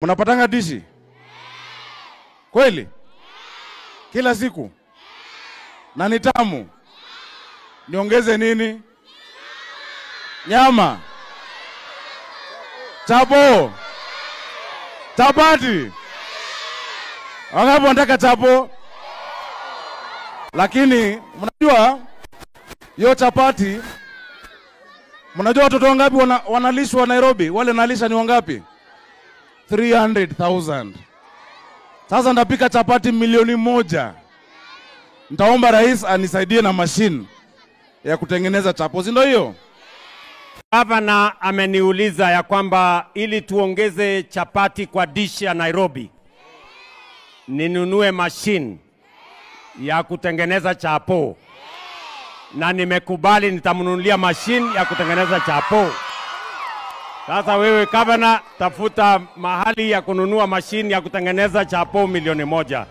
Mnapatanga dishi? Kweli? Kila siku? Na ni tamu? Niongeze nini? Nyama? Chapo? Chapati? Wangapi wanataka chapo? Lakini mnajua hiyo chapati, mnajua watoto wangapi wanalishwa Nairobi? Wale nalisha ni wangapi? 300,000. Sasa ndapika chapati 1,000,000. Nitaomba rais anisaidie na machine ya kutengeneza chapo, si ndio hiyo? Gavana ameniuliza ya kwamba ili tuongeze chapati kwa dish ya Nairobi, ninunue machine ya kutengeneza chapo. Na nimekubali nitamnunulia machine ya kutengeneza chapo. Sasa wewe gavana, tafuta mahali ya kununua machine ya kutengeneza chapo 1,000,000.